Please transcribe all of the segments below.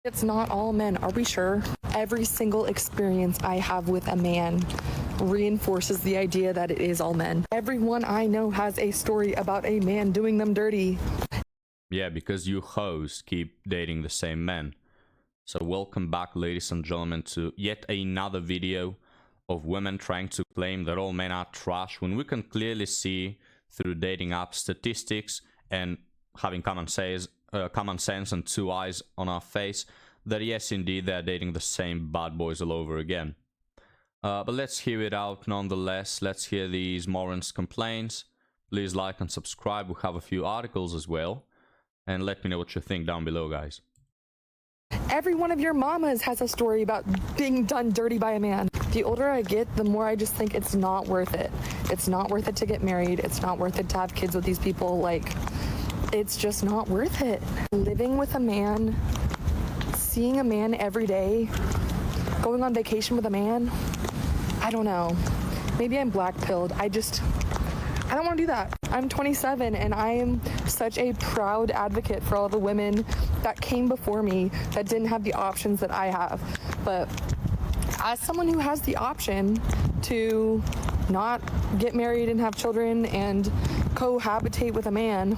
It's not all men, are we sure? Every single experience I have with a man reinforces the idea that it is all men. Everyone I know has a story about a man doing them dirty. Yeah, because you hoes keep dating the same men. So welcome back, ladies and gentlemen, to yet another video of women trying to claim that all men are trash, when we can clearly see through dating app statistics and having common sense and two eyes on our face that yes, indeed, they're dating the same bad boys all over again. But let's hear it out nonetheless. Let's hear these morons' complaints. Please like and subscribe. We have a few articles as well. And let me know what you think down below, guys. Every one of your mamas has a story about being done dirty by a man. The older I get, the more I just think it's not worth it. It's not worth it to get married. It's not worth it to have kids with these people. Like, it's just not worth it. Living with a man, seeing a man every day, going on vacation with a man, I don't know. Maybe I'm black-pilled. I don't want to do that. I'm 27 and I am such a proud advocate for all the women that came before me that didn't have the options that I have. But as someone who has the option to not get married and have children and cohabitate with a man,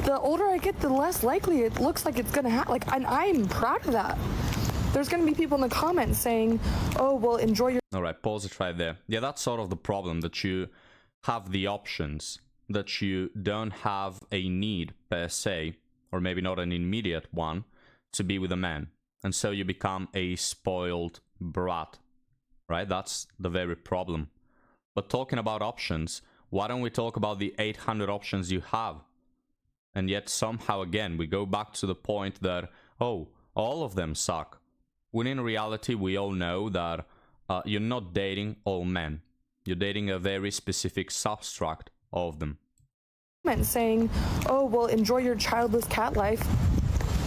the older I get, the less likely it looks like it's gonna happen. Like, and I'm proud of that. There's gonna be people in the comments saying, oh, well, enjoy your... All right, pause it right there. Yeah, that's sort of the problem, that you have the options, that you don't have a need per se, or maybe not an immediate one, to be with a man. And so you become a spoiled brat, right? That's the very problem. But talking about options, why don't we talk about the 800 options you have? And yet somehow, again, we go back to the point that, oh, all of them suck. When in reality, we all know that you're not dating all men. You're dating a very specific substract of them. Saying, oh, well, enjoy your childless cat life.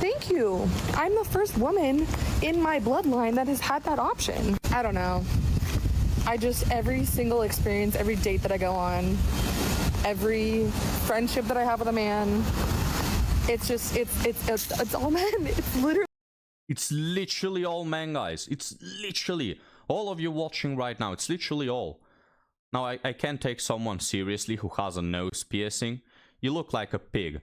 Thank you. I'm the first woman in my bloodline that has had that option. I don't know. Every single experience, every date that I go on, every friendship that I have with a man, it's all men. It's literally all men, guys. It's literally all of you watching right now. It's literally all. Now, I can't take someone seriously who has a nose piercing. You look like a pig.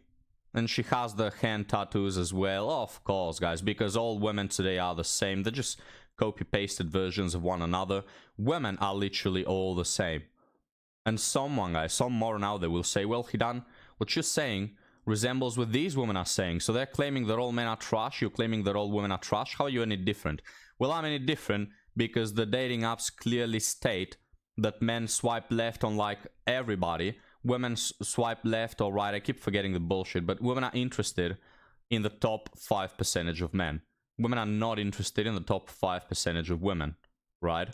And she has the hand tattoos as well. Of course, guys, because all women today are the same. They're just copy-pasted versions of one another. Women are literally all the same. And someone, guys, some moron out there will say, well, Hidan, what you're saying resembles what these women are saying. So they're claiming that all men are trash. You're claiming that all women are trash. How are you any different? Well, I'm any different because the dating apps clearly state that men swipe left on like everybody, women swipe left or right, I keep forgetting the bullshit, but women are interested in the top 5% of men. Women are not interested in the top 5% of women, right?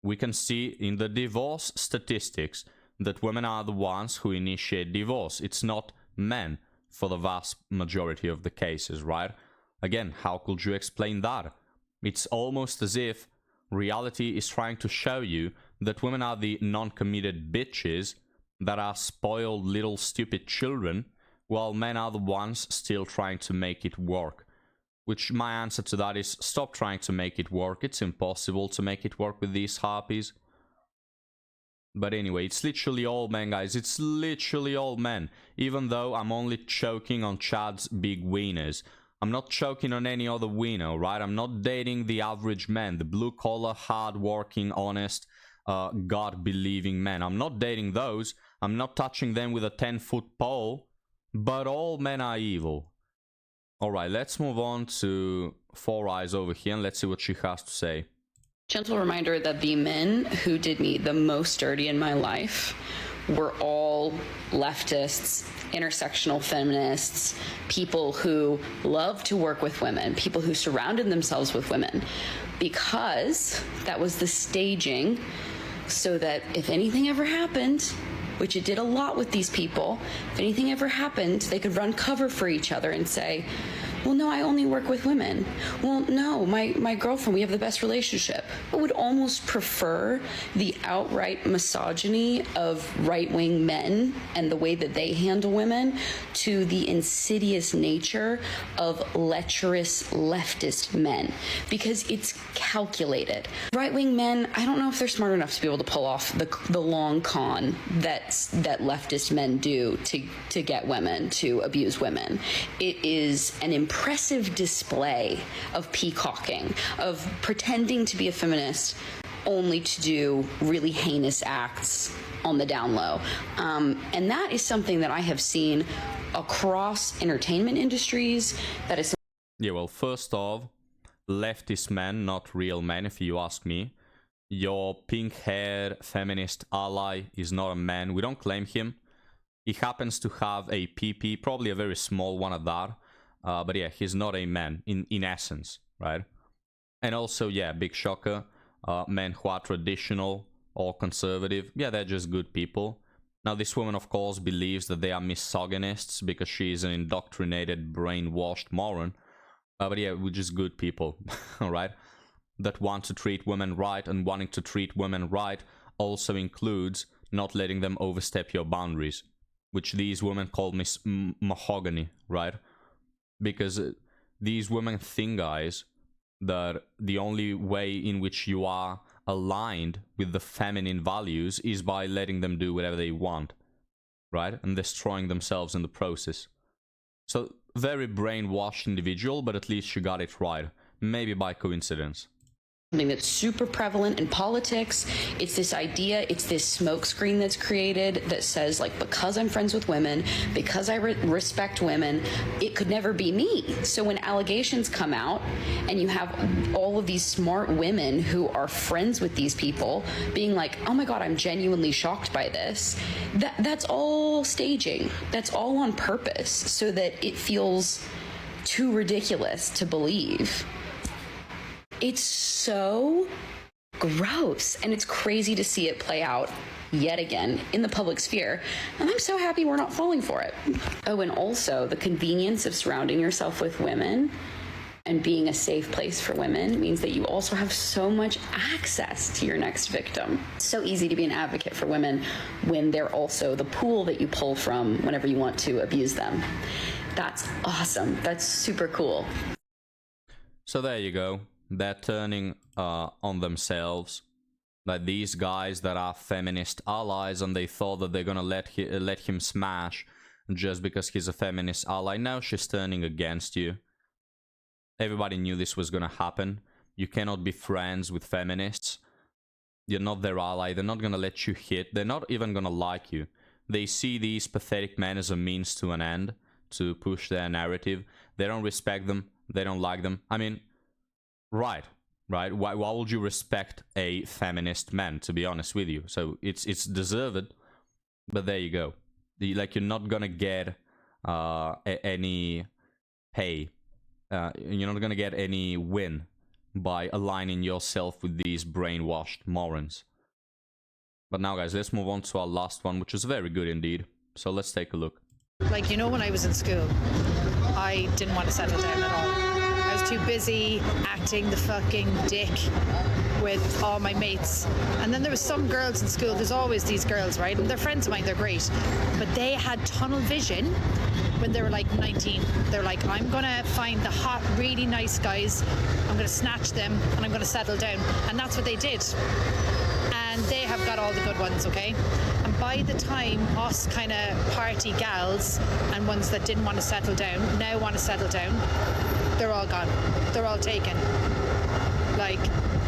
We can see in the divorce statistics that women are the ones who initiate divorce. It's not men for the vast majority of the cases, right? Again, how could you explain that? It's almost as if reality is trying to show you that women are the non-committed bitches that are spoiled little stupid children, while men are the ones still trying to make it work. Which my answer to that is, stop trying to make it work. It's impossible to make it work with these harpies. But anyway, it's literally all men, guys. It's literally all men. Even though I'm only choking on Chad's big wieners. I'm not choking on any other wiener, right? I'm not dating the average man, the blue-collar, hard-working, honest, God-believing men. I'm not dating those. I'm not touching them with a 10-foot pole. But all men are evil. Alright, let's move on to Four Eyes over here and let's see what she has to say. Gentle reminder that the men who did me the most dirty in my life were all leftists, intersectional feminists, people who love to work with women, people who surrounded themselves with women, because that was the staging so that if anything ever happened, which it did a lot with these people, if anything ever happened, they could run cover for each other and say, well, no, I only work with women. Well, no, my girlfriend, we have the best relationship. I would almost prefer the outright misogyny of right-wing men and the way that they handle women to the insidious nature of lecherous leftist men, because it's calculated. Right-wing men, I don't know if they're smart enough to be able to pull off the long con that leftist men do to get women, to abuse women. It is an impressive display of peacocking, of pretending to be a feminist only to do really heinous acts on the down low. And that is something that I have seen across entertainment industries. That is. Yeah, well, first off, leftist men, not real men, if you ask me. Your pink-haired feminist ally is not a man. We don't claim him. He happens to have a PP, probably a very small one at that. But yeah, he's not a man in essence, right? And also, yeah, big shocker. Men who are traditional or conservative, yeah, they're just good people. Now, this woman, of course, believes that they are misogynists because she is an indoctrinated, brainwashed moron. But yeah, we're just good people, alright? That want to treat women right, and wanting to treat women right also includes not letting them overstep your boundaries, which these women call mahogany, right? Because these women think, guys, that the only way in which you are aligned with the feminine values is by letting them do whatever they want, right? And destroying themselves in the process. So, very brainwashed individual, but at least she got it right. Maybe by coincidence. Something that's super prevalent in politics. It's this idea, it's this smokescreen that's created that says, like, because I'm friends with women, because I respect women, it could never be me. So when allegations come out and you have all of these smart women who are friends with these people being like, oh my God, I'm genuinely shocked by this, that's all staging. That's all on purpose so that it feels too ridiculous to believe. It's so gross, and it's crazy to see it play out yet again in the public sphere, and I'm so happy we're not falling for it. Oh, and also the convenience of surrounding yourself with women and being a safe place for women means that you also have so much access to your next victim. It's so easy to be an advocate for women when they're also the pool that you pull from whenever you want to abuse them. That's awesome. That's super cool. So there you go. They're turning on themselves. Like these guys that are feminist allies, and they thought that they're gonna let him smash just because he's a feminist ally. Now she's turning against you. Everybody knew this was gonna happen. You cannot be friends with feminists. You're not their ally. They're not gonna let you hit. They're not even gonna like you. They see these pathetic men as a means to an end, to push their narrative. They don't respect them. They don't like them. I mean, right. Why would you respect a feminist man, to be honest with you? So it's deserved, but there you go. Like, you're not gonna get any pay. You're not gonna get any win by aligning yourself with these brainwashed morons. But now, guys, let's move on to our last one, which is very good indeed. So let's take a look. Like, you know, when I was in school, I didn't want to settle down at all. I was too busy acting the fucking dick with all my mates. And then there was some girls in school, there's always these girls, right? And they're friends of mine, they're great. But they had tunnel vision when they were like 19. They're like, I'm gonna find the hot, really nice guys, I'm gonna snatch them, and I'm gonna settle down. And that's what they did. And they have got all the good ones, okay? And by the time us kind of party gals and ones that didn't want to settle down now want to settle down, they're all gone. They're all taken. Like,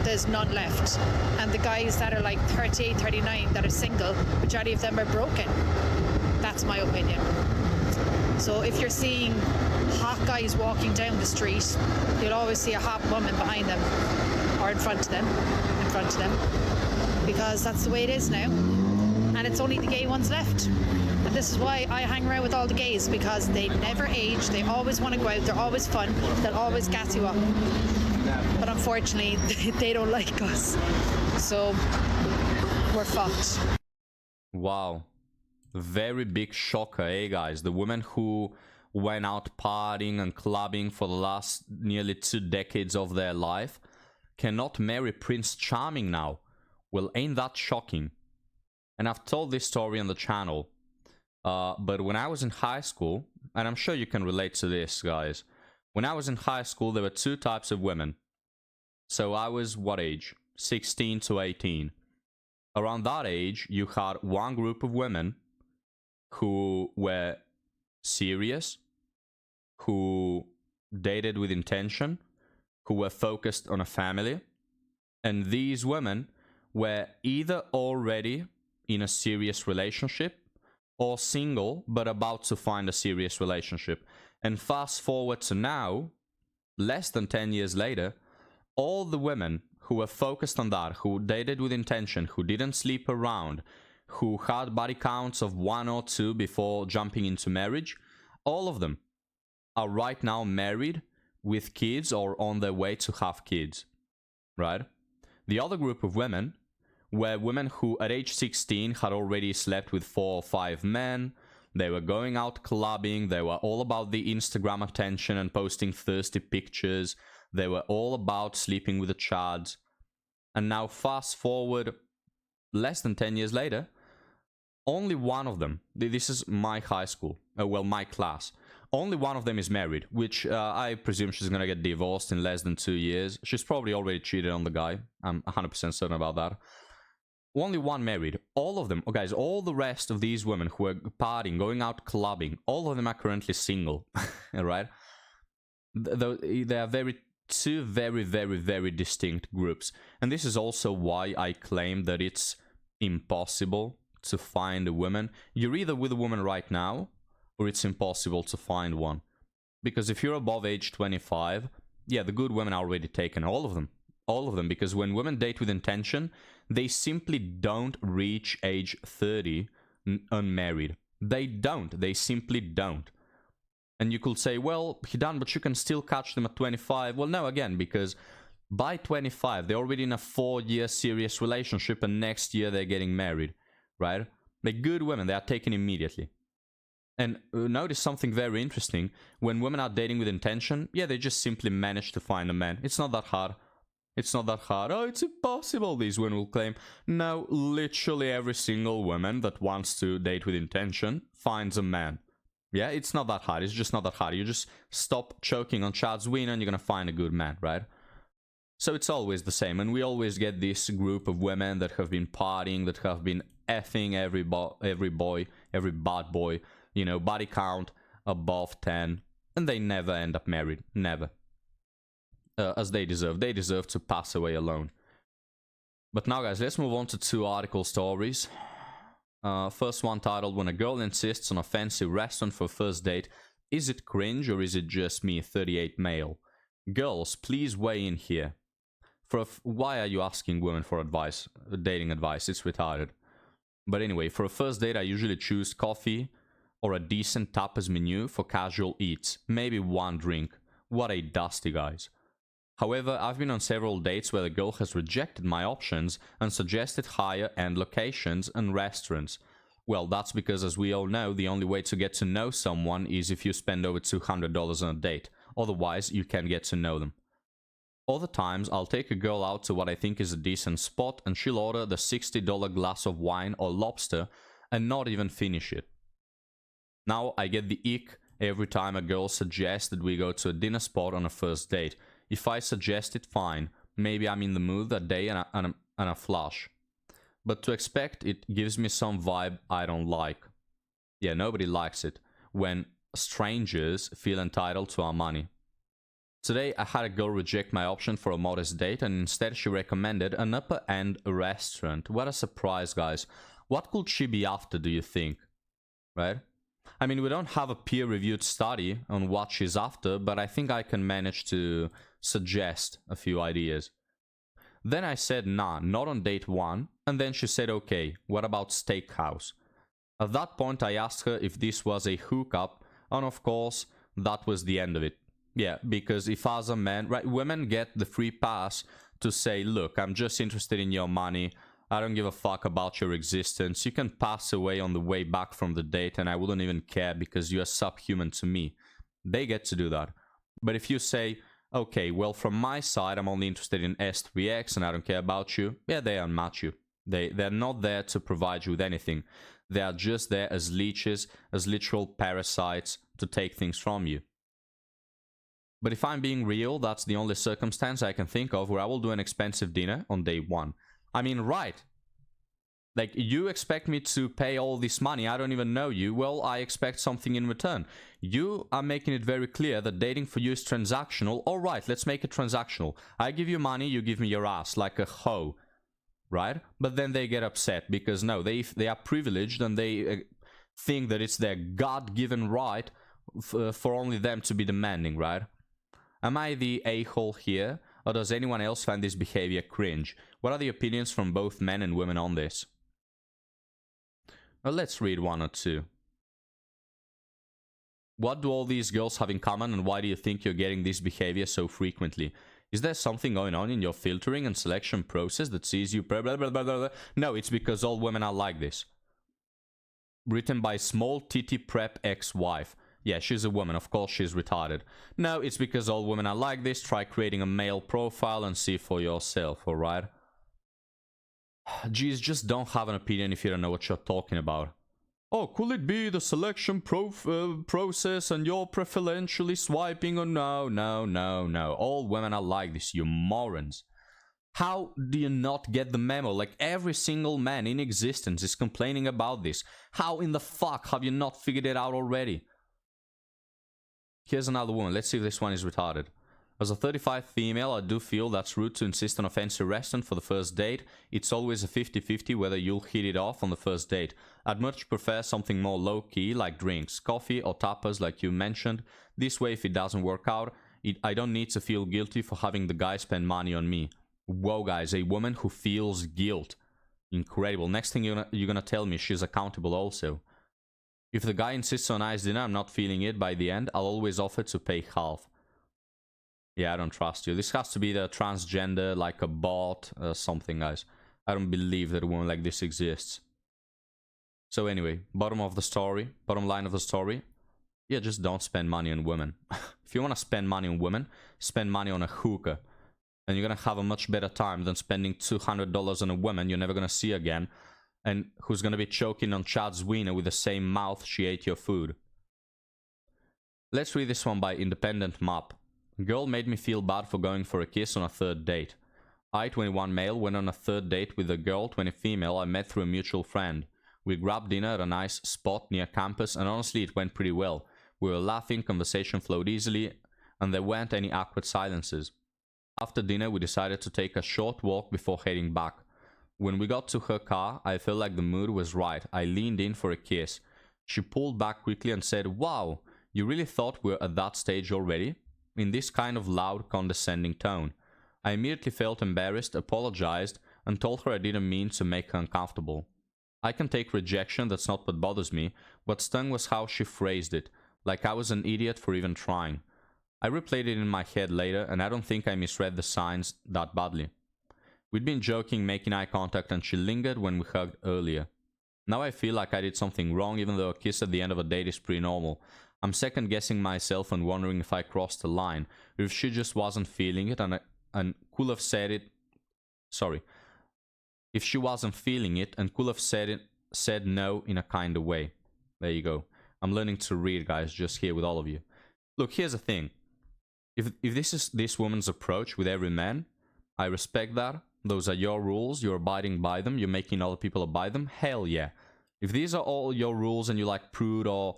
there's none left. And the guys that are like 38, 39 that are single, majority of them are broken. That's my opinion. So if you're seeing hot guys walking down the street, you'll always see a hot woman behind them or in front of them, because that's the way it is now. And it's only the gay ones left. And this is why I hang around with all the gays, because they never age, they always want to go out, they're always fun, they'll always gas you up. But unfortunately, they don't like us. So, we're fucked. Wow. Very big shocker, eh, guys? The woman who went out partying and clubbing for the last nearly 2 decades of their life, cannot marry Prince Charming now. Well, ain't that shocking? And I've told this story on the channel, but when I was in high school, and I'm sure you can relate to this, guys. When I was in high school, there were 2 types of women. So I was what age? 16 to 18. Around that age, you had one group of women who were serious, who dated with intention, who were focused on a family. And these women were either already in a serious relationship or single but about to find a serious relationship. And fast forward to now, less than 10 years later, all the women who were focused on that, who dated with intention, who didn't sleep around, who had body counts of 1 or 2 before jumping into marriage, all of them are right now married with kids or on their way to have kids, right? The other group of women were women who at age 16 had already slept with 4 or 5 men. They were going out clubbing. They were all about the Instagram attention and posting thirsty pictures. They were all about sleeping with the chads. And now fast forward less than 10 years later, only one of them, this is my high school, well, my class, only one of them is married, which I presume she's gonna get divorced in less than 2 years. She's probably already cheated on the guy. I'm 100% certain about that. Only one married. All of them, oh guys, all the rest of these women who are partying, going out clubbing, all of them are currently single, right? They are two very distinct groups. And this is also why I claim that it's impossible to find a woman. You're either with a woman right now, or it's impossible to find one. Because if you're above age 25, yeah, the good women are already taken, all of them. All of them, because when women date with intention, they simply don't reach age 30 unmarried. They don't. They simply don't. And you could say, well, Hidan, but you can still catch them at 25. Well, no, again, because by 25, they're already in a 4-year serious relationship, and next year they're getting married, right? The good women, they are taken immediately. And notice something very interesting. When women are dating with intention, yeah, they just simply manage to find a man. It's not that hard. It's not that hard. Oh, it's impossible, these women will claim. No, literally every single woman that wants to date with intention finds a man. Yeah, it's not that hard. It's just not that hard. You just stop choking on Chad's wiener and you're gonna find a good man, right? So it's always the same. And we always get this group of women that have been partying, that have been effing every boy, every bad boy, you know, body count above 10. And they never end up married. Never. As they deserve. They deserve to pass away alone. But now, guys, let's move on to 2 article stories. First one titled, When a Girl Insists on a Fancy Restaurant for a First Date, Is it cringe or is it just me, 38 male? Girls, please weigh in here. Why are you asking women for advice, dating advice? It's retarded. But anyway, for a first date, I usually choose coffee or a decent tapas menu for casual eats. Maybe 1 drink. What a dusty, guys. However, I've been on several dates where the girl has rejected my options and suggested higher-end locations and restaurants. Well, that's because, as we all know, the only way to get to know someone is if you spend over $200 on a date. Otherwise, you can't get to know them. Other times, I'll take a girl out to what I think is a decent spot and she'll order the $60 glass of wine or lobster and not even finish it. Now, I get the ick every time a girl suggests that we go to a dinner spot on a first date. If I suggest it, fine. Maybe I'm in the mood that day and a flush. But to expect it gives me some vibe I don't like. Yeah, nobody likes it when strangers feel entitled to our money. Today, I had a girl reject my option for a modest date and instead she recommended an upper-end restaurant. What a surprise, guys. What could she be after, do you think? Right? I mean, we don't have a peer-reviewed study on what she's after, but I think I can manage to suggest a few ideas. Then I said, nah, not on date 1, and then she said, okay, what about steakhouse? At that point, I asked her if this was a hookup, and of course, that was the end of it. Yeah, because if as a man, right, women get the free pass to say, look, I'm just interested in your money, I don't give a fuck about your existence. You can pass away on the way back from the date and I wouldn't even care because you are subhuman to me. They get to do that. But if you say, okay, well, from my side, I'm only interested in S3X and I don't care about you, yeah, they unmatch you. They're not there to provide you with anything. They are just there as leeches, as literal parasites to take things from you. But if I'm being real, that's the only circumstance I can think of where I will do an expensive dinner on day one. I mean, right. Like, you expect me to pay all this money, I don't even know you, well, I expect something in return. You are making it very clear that dating for you is transactional. Alright, let's make it transactional. I give you money, you give me your ass, like a hoe. Right? But then they get upset because, no, they are privileged and they think that it's their God-given right for only them to be demanding, right? Am I the a-hole here? Or does anyone else find this behavior cringe? What are the opinions from both men and women on this? Well, let's read one or two. What do all these girls have in common and why do you think you're getting this behavior so frequently? Is there something going on in your filtering and selection process that sees you blah, blah, blah, blah, blah? No, it's because all women are like this. Written by Small Titty Prep Ex-Wife. Yeah, she's a woman, of course she's retarded. No, it's because all women are like this. Try creating a male profile and see for yourself, alright? Geez, just don't have an opinion if you don't know what you're talking about. Oh, could it be the selection process and you're preferentially swiping? Or no. All women are like this, you morons. How do you not get the memo? Like, every single man in existence is complaining about this. How in the fuck have you not figured it out already? Here's another woman. Let's see if this one is retarded. As a 35 female, I do feel that's rude to insist on a fancy restaurant for the first date. It's always a 50-50 whether you'll hit it off on the first date. I'd much prefer something more low-key, like drinks, coffee or tapas like you mentioned. This way, if it doesn't work out, I don't need to feel guilty for having the guy spend money on me. Whoa, guys, a woman who feels guilt. Incredible. Next thing you're gonna tell me, she's accountable also. If the guy insists on nice dinner, I'm not feeling it. By the end, I'll always offer to pay half. Yeah, I don't trust you. This has to be the transgender, like a bot or something, guys. I don't believe that a woman like this exists. So anyway, bottom line of the story. Yeah, just don't spend money on women. If you want to spend money on women, spend money on a hooker. And you're going to have a much better time than spending $200 on a woman you're never going to see again. And who's going to be choking on Chad's wiener with the same mouth she ate your food. Let's read this one by Independent Map. Girl made me feel bad for going for a kiss on a third date. I, 21 male, went on a third date with a girl, 20 female, I met through a mutual friend. We grabbed dinner at a nice spot near campus and honestly it went pretty well. We were laughing, conversation flowed easily, and there weren't any awkward silences. After dinner we decided to take a short walk before heading back. When we got to her car, I felt like the mood was right. I leaned in for a kiss. She pulled back quickly and said, "Wow, you really thought we're at that stage already?" In this kind of loud, condescending tone. I immediately felt embarrassed, apologized, and told her I didn't mean to make her uncomfortable. I can take rejection, that's not what bothers me. What stung was how she phrased it, like I was an idiot for even trying. I replayed it in my head later, and I don't think I misread the signs that badly. We'd been joking, making eye contact, and she lingered when we hugged earlier. Now I feel like I did something wrong, even though a kiss at the end of a date is pretty normal. I'm second-guessing myself and wondering if I crossed the line, or if she just wasn't feeling it and could have said it... Sorry. If she wasn't feeling it and could have said no in a kinder way. There you go. I'm learning to read, guys, just here with all of you. Look, here's the thing. If this is this woman's approach with every man, I respect that. Those are your rules, you're abiding by them, you're making other people abide them. Hell yeah. If these are all your rules and you like prude or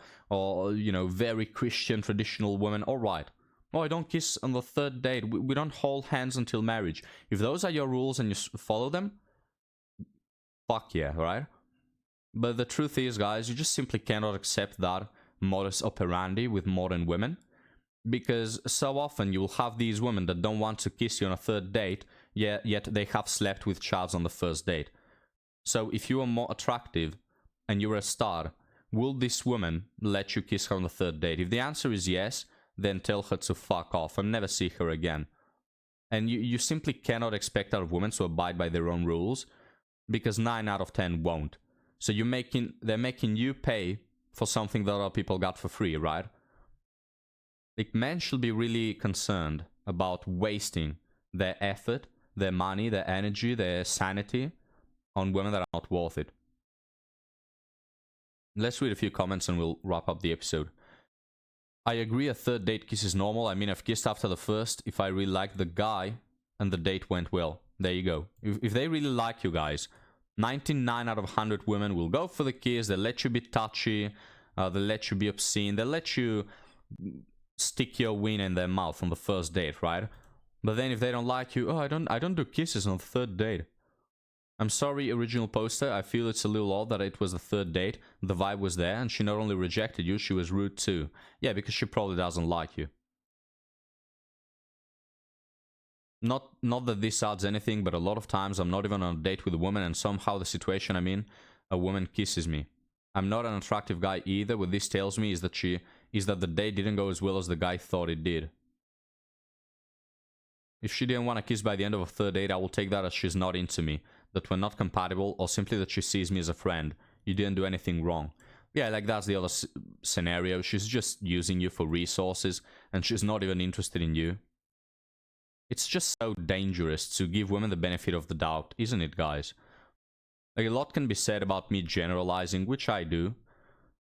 you know, very Christian traditional women, alright. Oh, I don't kiss on the third date. We don't hold hands until marriage. If those are your rules and you follow them, fuck yeah, right? But the truth is, guys, you just simply cannot accept that modus operandi with modern women. Because so often you'll have these women that don't want to kiss you on a third date, yet they have slept with Chads on the first date. So if you are more attractive and you're a star, will this woman let you kiss her on the third date? If the answer is yes, then tell her to fuck off and never see her again. And you simply cannot expect our women to abide by their own rules because 9 out of 10 won't. So they're making you pay for something that other people got for free, right? Like, men should be really concerned about wasting their effort, their money, their energy, their sanity on women that are not worth it. Let's read a few comments and we'll wrap up the episode. I agree, a third date kiss is normal. I mean, I've kissed after the first if I really liked the guy and the date went well. There you go. If they really like you guys, 99 out of 100 women will go for the kiss. They'll let you be touchy. They'll let you be obscene. They'll let you stick your wiener in their mouth on the first date, right? But then if they don't like you, oh, I don't do kisses on the third date. I'm sorry, original poster. I feel it's a little odd that it was the third date. The vibe was there, and she not only rejected you, she was rude too. Yeah, because she probably doesn't like you. Not that this adds anything, but a lot of times I'm not even on a date with a woman, and somehow the situation I'm in, a woman kisses me. I'm not an attractive guy either. What this tells me is that the date didn't go as well as the guy thought it did. If she didn't want to kiss by the end of a third date, I will take that as she's not into me, that we're not compatible, or simply that she sees me as a friend. You didn't do anything wrong. Yeah, like that's the other scenario. She's just using you for resources, and she's not even interested in you. It's just so dangerous to give women the benefit of the doubt, isn't it, guys? Like, a lot can be said about me generalizing, which I do,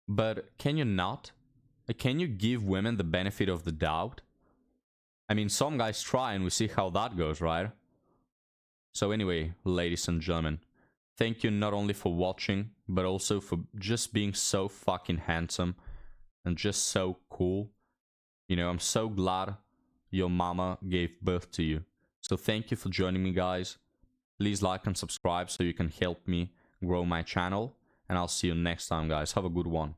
but can you not? Like, can you give women the benefit of the doubt? I mean, some guys try and we see how that goes, right? So anyway, ladies and gentlemen, thank you not only for watching, but also for just being so fucking handsome and just so cool. You know, I'm so glad your mama gave birth to you. So thank you for joining me, guys. Please like and subscribe so you can help me grow my channel. And I'll see you next time, guys. Have a good one.